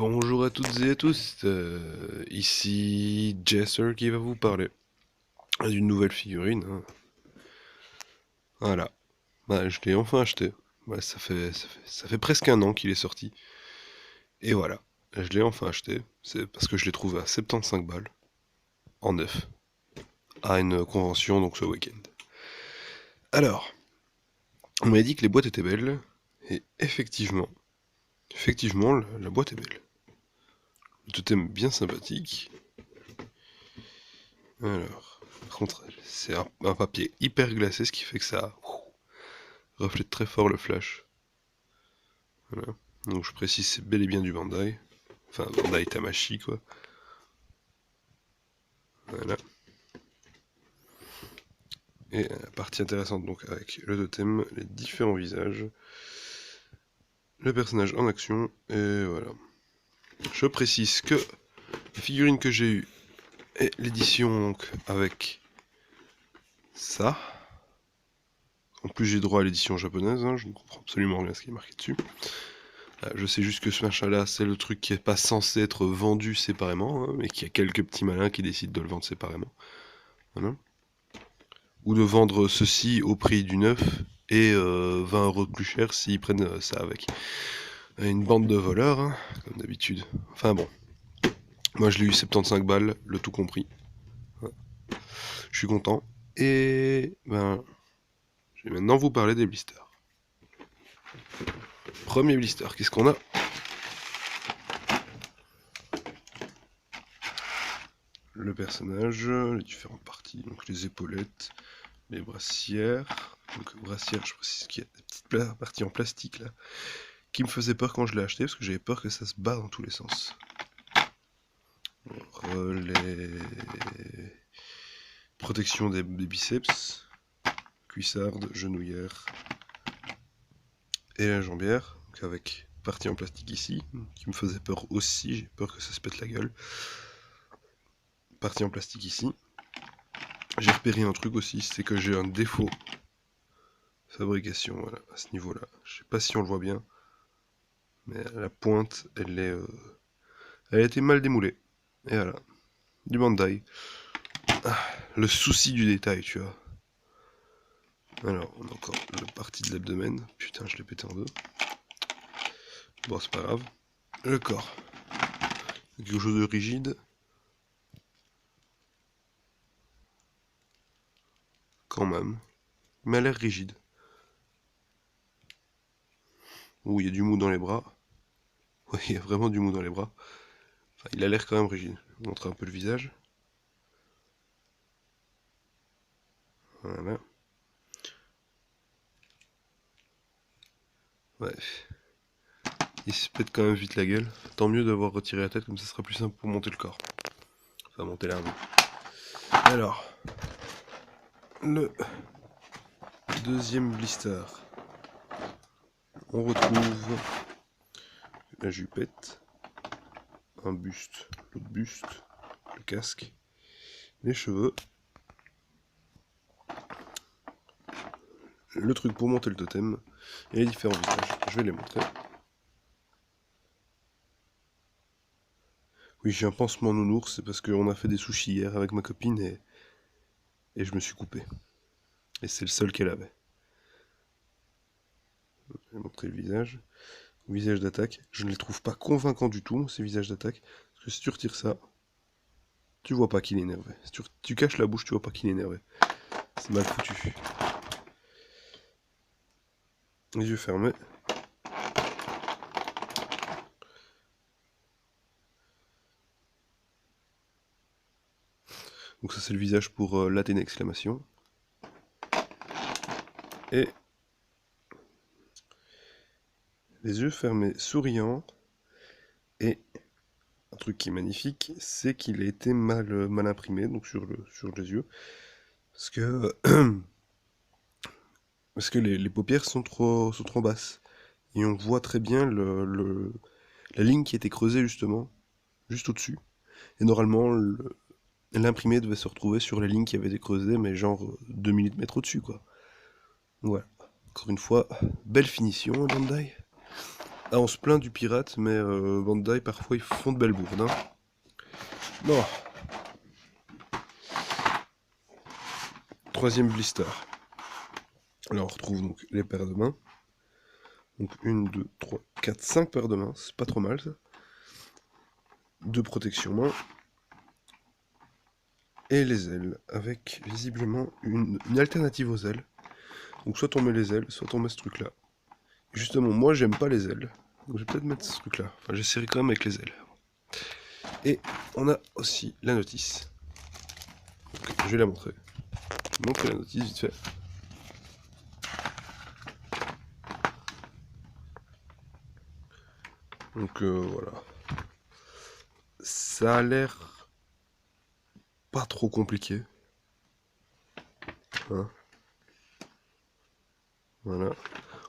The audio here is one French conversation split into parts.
Bonjour à toutes et à tous, ici Jesser qui va vous parler d'une nouvelle figurine, hein. Voilà, je l'ai enfin acheté. Ça fait presque un an qu'il est sorti. Et voilà, je l'ai enfin acheté. C'est parce que je l'ai trouvé à 75 balles, en neuf, à une convention donc ce week-end. Alors, on m'a dit que les boîtes étaient belles, et effectivement, la boîte est belle. Le totem bien sympathique. Alors, par contre, c'est un papier hyper glacé, ce qui fait que ça reflète très fort le flash. Voilà. Donc je précise, c'est bel et bien du Bandai. Enfin, Bandai Tamashi, quoi. Voilà. Et la partie intéressante, donc, avec le totem, les différents visages, le personnage en action, et voilà. Je précise que la figurine que j'ai eue est l'édition, donc, avec ça. En plus, j'ai droit à l'édition japonaise, hein, je ne comprends absolument rien à ce qui est marqué dessus. Je sais juste que ce machin-là, c'est le truc qui est pas censé être vendu séparément, hein, mais qu'il y a quelques petits malins qui décident de le vendre séparément. Voilà. Ou de vendre ceci au prix du neuf et 20 € de plus cher s'ils prennent ça avec. Une bande de voleurs, hein, comme d'habitude. Enfin bon. Moi je l'ai eu 75 balles, le tout compris. Ouais. Je suis content. Et je vais maintenant vous parler des blisters. Premier blister, qu'est-ce qu'on a? Le personnage, les différentes parties, donc les épaulettes, les brassières. Donc brassières, je précise qu'il y a des petites parties en plastique là, qui me faisaient peur quand je l'ai acheté, parce que j'avais peur que ça se barre dans tous les sens. Les protections des biceps, cuissardes, genouillères et la jambière, donc avec partie en plastique ici, qui me faisait peur aussi, j'ai peur que ça se pète la gueule. Partie en plastique ici. J'ai repéré un truc aussi, c'est que j'ai un défaut fabrication, voilà, à ce niveau-là. Je sais pas si on le voit bien, mais la pointe, elle a été mal démoulée. Et voilà, du Bandai. Le souci du détail, tu vois. Alors, on a encore la partie de l'abdomen. Putain, je l'ai pété en deux. Bon, c'est pas grave. Le corps. Quelque chose de rigide. Quand même. Mais a l'air rigide. Ouh, il y a du mou dans les bras. Ouais, il y a vraiment du mou dans les bras. Enfin, il a l'air quand même rigide. Je vais vous montrer un peu le visage. Voilà. Ouais. Il se pète quand même vite la gueule. Tant mieux d'avoir retiré la tête, comme ça sera plus simple pour monter le corps. Enfin, monter l'arme. Alors, le deuxième blister. On retrouve la jupette, un buste, l'autre buste, le casque, les cheveux, le truc pour monter le totem et les différents visages. Je vais les montrer. Oui, j'ai un pansement nounours, c'est parce qu'on a fait des sushis hier avec ma copine et je me suis coupé. Et c'est le seul qu'elle avait. Je vais montrer le visage. Le visage d'attaque, je ne les trouve pas convaincants du tout, ces visages d'attaque. Parce que si tu retires ça, tu vois pas qu'il est énervé. Si tu caches la bouche, tu vois pas qu'il est énervé. C'est mal foutu. Les yeux fermés. Donc ça c'est le visage pour l'Athénée exclamation. Et les yeux fermés souriants. Et un truc qui est magnifique, c'est qu'il a été mal imprimé donc sur les yeux. Parce que, parce que les paupières sont trop basses. Et on voit très bien la ligne qui a été creusée justement, juste au-dessus. Et normalement, l'imprimé devait se retrouver sur la ligne qui avait été creusée, mais genre 2 mm au-dessus, quoi. Voilà. Encore une fois, belle finition, Bandai. Ah, on se plaint du pirate, mais Bandai, parfois, ils font de belles bourdes, hein. Bon, troisième blister. Là, on retrouve donc les paires de mains. Donc 1, 2, 3, 4, 5 paires de mains, c'est pas trop mal ça. 2 protections main. Et les ailes, avec visiblement une alternative aux ailes. Donc soit on met les ailes, soit on met ce truc là. Justement, moi j'aime pas les ailes. Donc je vais peut-être mettre ce truc là. Enfin j'essaierai quand même avec les ailes. Et on a aussi la notice. Donc, je vais la montrer. Je vais montrer la notice vite fait. Donc voilà. Ça a l'air pas trop compliqué. Hein, voilà.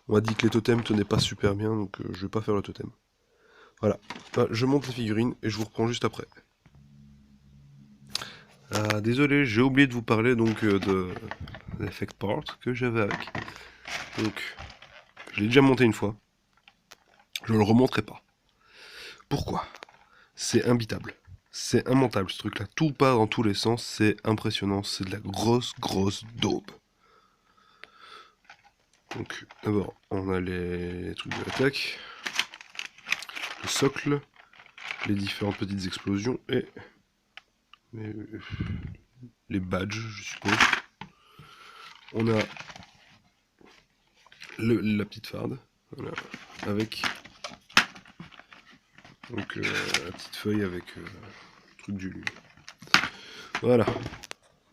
On m'a dit que les totems tenaient pas super bien, donc je vais pas faire le totem. Voilà. Bah, je monte les figurines et je vous reprends juste après. Ah, désolé, j'ai oublié de vous parler donc de l'effect part que j'avais avec. Donc, je l'ai déjà monté une fois. Je ne le remonterai pas. Pourquoi? C'est imbitable. C'est immontable ce truc-là. Tout part dans tous les sens. C'est impressionnant. C'est de la grosse daube. Donc, d'abord, on a les trucs de l'attaque, le socle, les différentes petites explosions et les badges, je suppose. On a la petite farde, voilà, avec donc la petite feuille avec le truc du... Voilà.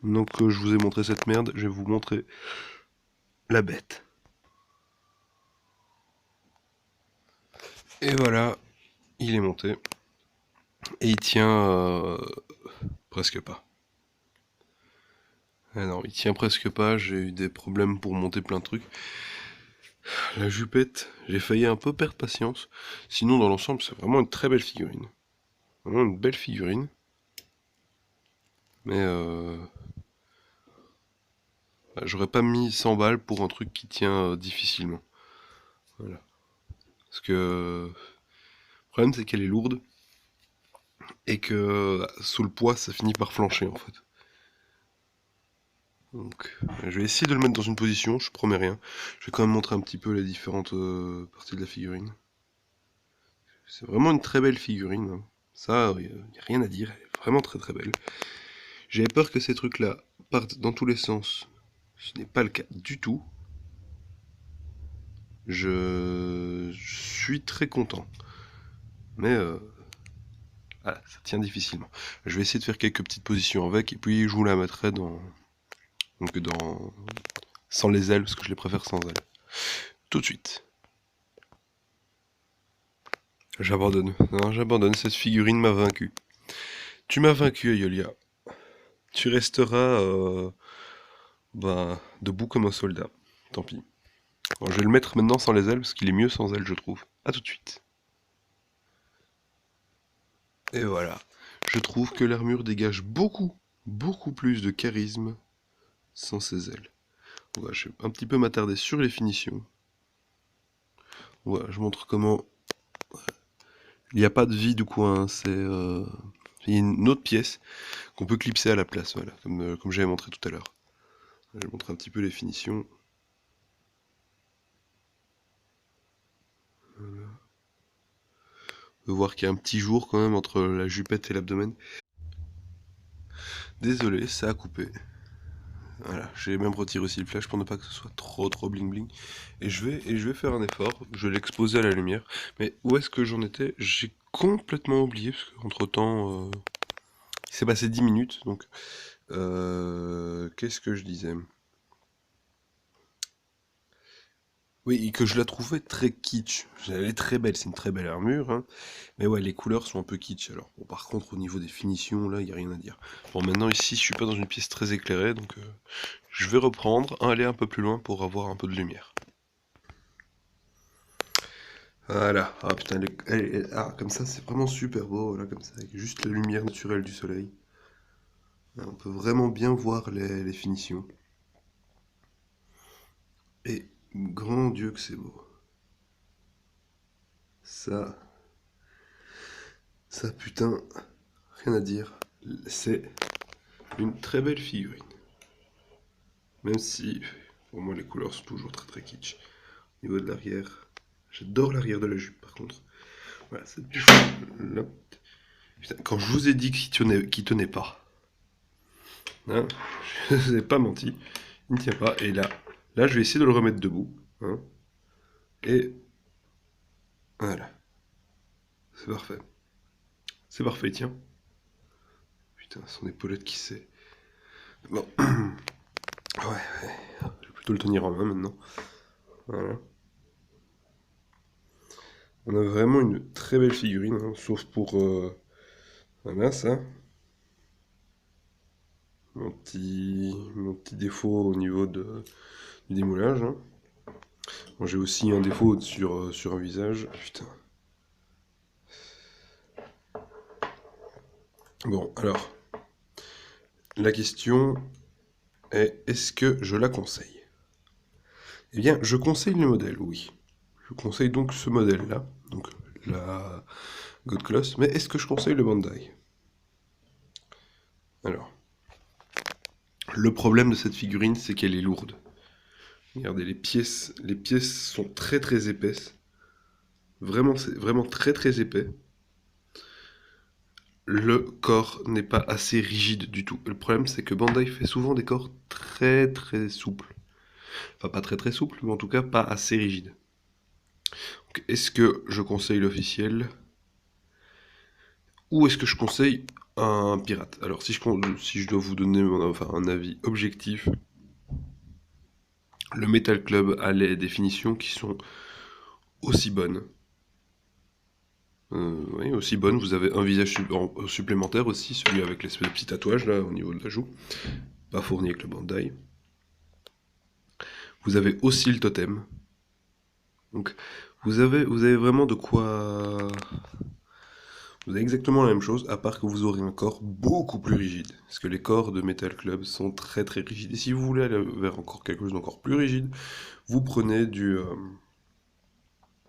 Donc je vous ai montré cette merde, je vais vous montrer la bête. Et voilà, il est monté. Et il tient presque pas. Ah non, il tient presque pas, j'ai eu des problèmes pour monter plein de trucs. La jupette, j'ai failli un peu perdre patience. Sinon, dans l'ensemble, c'est vraiment une très belle figurine. Vraiment une belle figurine. Mais j'aurais pas mis 100 balles pour un truc qui tient difficilement. Voilà. Parce que le problème, c'est qu'elle est lourde. Et que sous le poids, ça finit par flancher en fait. Donc, je vais essayer de le mettre dans une position, je promets rien. Je vais quand même montrer un petit peu les différentes parties de la figurine. C'est vraiment une très belle figurine, hein. Ça, il n'y a rien à dire, elle est vraiment très belle. J'avais peur que ces trucs-là partent dans tous les sens. Ce n'est pas le cas du tout. Je suis très content. Mais voilà, ça tient difficilement. Je vais essayer de faire quelques petites positions avec, et puis je vous la mettrai donc sans les ailes, parce que je les préfère sans ailes. Tout de suite. J'abandonne. Non, j'abandonne. Cette figurine m'a vaincu. Tu m'as vaincu, Ayolia. Tu resteras debout comme un soldat. Tant pis. Bon, je vais le mettre maintenant sans les ailes, parce qu'il est mieux sans ailes, je trouve. A tout de suite. Et voilà. Je trouve que l'armure dégage beaucoup plus de charisme sans ses ailes. Voilà, je vais un petit peu m'attarder sur les finitions. Voilà, je montre comment... Il n'y a pas de vide ou quoi, hein, c'est... Il y a une autre pièce qu'on peut clipser à la place, voilà, comme j'avais montré tout à l'heure. Je vais montrer un petit peu les finitions. Voilà. On peut voir qu'il y a un petit jour quand même entre la jupette et l'abdomen. Désolé, ça a coupé. Voilà, j'ai même retiré aussi le flash pour ne pas que ce soit trop bling bling. Et je vais faire un effort, je vais l'exposer à la lumière. Mais où est-ce que j'en étais? J'ai complètement oublié, parce qu'entre temps, il s'est passé 10 minutes, donc... qu'est-ce que je disais? Oui, et que je la trouvais très kitsch. Elle est très belle, c'est une très belle armure, hein. Mais ouais, les couleurs sont un peu kitsch. Alors, bon, par contre, au niveau des finitions, là, il n'y a rien à dire. Bon, maintenant, ici, je suis pas dans une pièce très éclairée, donc je vais reprendre, aller un peu plus loin pour avoir un peu de lumière. Voilà. Ah putain, comme ça, c'est vraiment super beau, voilà, comme ça, avec juste la lumière naturelle du soleil. On peut vraiment bien voir les finitions. Et grand Dieu que c'est beau. Ça putain, rien à dire. C'est une très belle figurine. Même si, pour moi, les couleurs sont toujours très très kitsch. Au niveau de l'arrière, j'adore l'arrière de la jupe par contre. Voilà, cette là. Putain, quand je vous ai dit qu'il tenait pas, hein, je vous ai pas menti, il ne tient pas. Et là, je vais essayer de le remettre debout. Hein, et voilà, c'est parfait. C'est parfait, tiens. Putain, son épaulette qui sait. Bon, ouais, je vais plutôt le tenir en main maintenant. Voilà. On a vraiment une très belle figurine, hein, sauf pour voilà, ça. Mon petit défaut au niveau du démoulage. Hein. Bon, j'ai aussi un défaut sur un visage. Putain. Bon, alors, la question est, est-ce que je la conseille? Eh bien, je conseille le modèle, oui. Je conseille donc ce modèle-là, donc la God Coloss, mais est-ce que je conseille le Bandai? Alors, le problème de cette figurine, c'est qu'elle est lourde. Regardez, les pièces sont très très épaisses. Vraiment, c'est vraiment très très épais. Le corps n'est pas assez rigide du tout. Le problème, c'est que Bandai fait souvent des corps très très souples. Enfin, pas très très souples, mais en tout cas pas assez rigides. Est-ce que je conseille l'officiel? Ou est-ce que je conseille un pirate? Alors, si je dois vous donner un avis objectif, le Metal Club a les définitions qui sont aussi bonnes. Oui, aussi bonnes. Vous avez un visage supplémentaire aussi, celui avec l'espèce de petit tatouage là au niveau de la joue. Pas fourni avec le Bandai. Vous avez aussi le totem. Donc, vous avez vraiment de quoi. Vous avez exactement la même chose, à part que vous aurez un corps beaucoup plus rigide. Parce que les corps de Metal Club sont très très rigides. Et si vous voulez aller vers encore quelque chose d'encore plus rigide, vous prenez du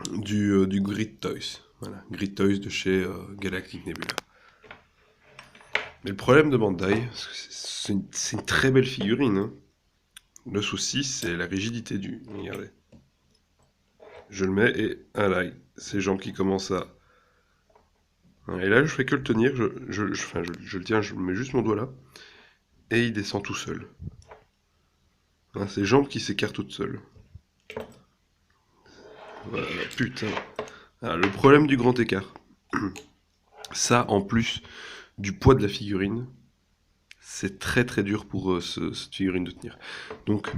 Grit Toys. Voilà, Grit Toys de chez Galactic Nebula. Mais le problème de Bandai, c'est une très belle figurine. Hein. Le souci, c'est la rigidité du. Regardez. Je le mets et voilà, ces jambes qui commencent à. Et là, je fais que le tenir, je le tiens, je mets juste mon doigt là, et il descend tout seul. Hein, ces jambes qui s'écartent toutes seules. Voilà, putain. Ah, le problème du grand écart. Ça, en plus du poids de la figurine, c'est très très dur pour cette figurine de tenir. Donc,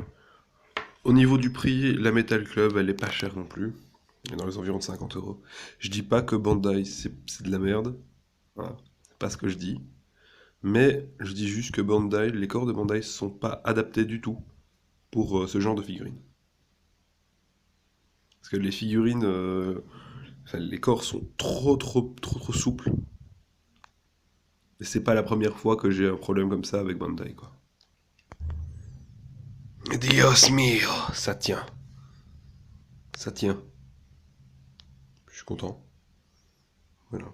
au niveau du prix, la Metal Club, elle est pas chère non plus. Elle est dans les environs de 50 euros. Je dis pas que Bandai, c'est de la merde. Voilà. C'est pas ce que je dis. Mais je dis juste que Bandai, les corps de Bandai sont pas adaptés du tout pour ce genre de figurines. Parce que les figurines, enfin, les corps sont trop souples. Et c'est pas la première fois que j'ai un problème comme ça avec Bandai, quoi. Dios mio, ça tient. Ça tient. Je suis content. Voilà.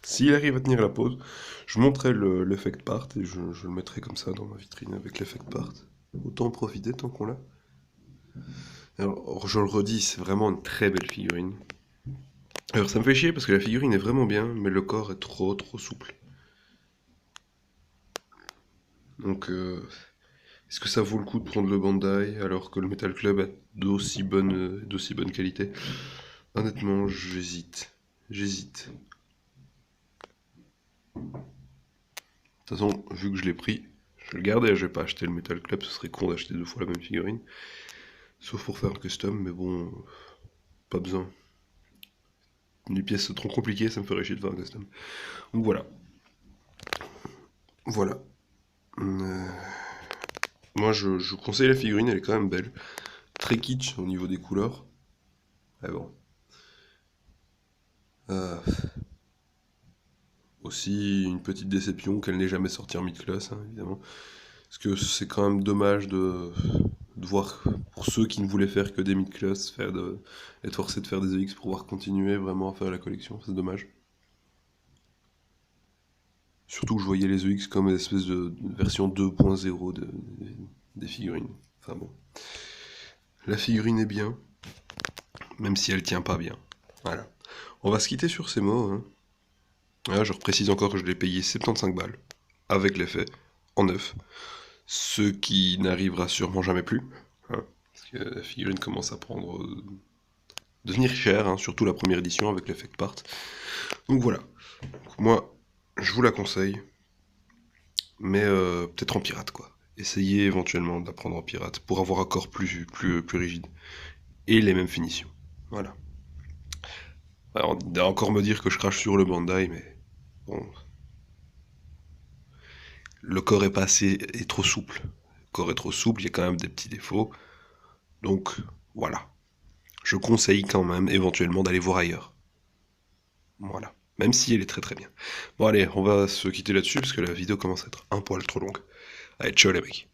S'il arrive à tenir la pause, je montrerai l'effect part et je le mettrai comme ça dans ma vitrine avec l'effect part. Autant en profiter tant qu'on l'a. Alors, je le redis, c'est vraiment une très belle figurine. Alors, ça me fait chier parce que la figurine est vraiment bien, mais le corps est trop souple. Donc, est-ce que ça vaut le coup de prendre le Bandai alors que le Metal Club a d'aussi bonne qualité? Honnêtement, j'hésite. J'hésite. De toute façon, vu que je l'ai pris, je vais le garder. Je vais pas acheter le Metal Club, ce serait con d'acheter deux fois la même figurine. Sauf pour faire un custom, mais bon, pas besoin. Les pièces sont trop compliquées, ça me ferait chier de faire un custom. Donc voilà. Voilà. Moi, je conseille la figurine, elle est quand même belle. Très kitsch au niveau des couleurs. Mais bon. Aussi une petite déception qu'elle n'ait jamais sorti en mid-class, hein, évidemment. Parce que c'est quand même dommage de de voir, pour ceux qui ne voulaient faire que des mid-class, être forcés de faire des EX pour pouvoir continuer vraiment à faire la collection, c'est dommage. Surtout que je voyais les EX comme une espèce de version 2.0 des figurines. Enfin bon. La figurine est bien, même si elle tient pas bien. Voilà. On va se quitter sur ces mots. Hein. Là, je reprécise encore que je l'ai payé 75 balles, avec l'effet, en neuf. Ce qui n'arrivera sûrement jamais plus. Hein, parce que la figurine commence à devenir chère, hein, surtout la première édition avec l'effet part. Donc voilà. Donc, moi, je vous la conseille. Mais peut-être en pirate, quoi. Essayez éventuellement d'apprendre en pirate pour avoir un corps plus rigide. Et les mêmes finitions. Voilà. Alors, on va encore me dire que je crache sur le Bandai, mais bon. Le corps est pas assez, est trop souple. Le corps est trop souple, il y a quand même des petits défauts. Donc, voilà. Je conseille quand même éventuellement d'aller voir ailleurs. Voilà. Même si elle est très très bien. Bon allez, on va se quitter là-dessus parce que la vidéo commence à être un poil trop longue. Allez, ciao les mecs.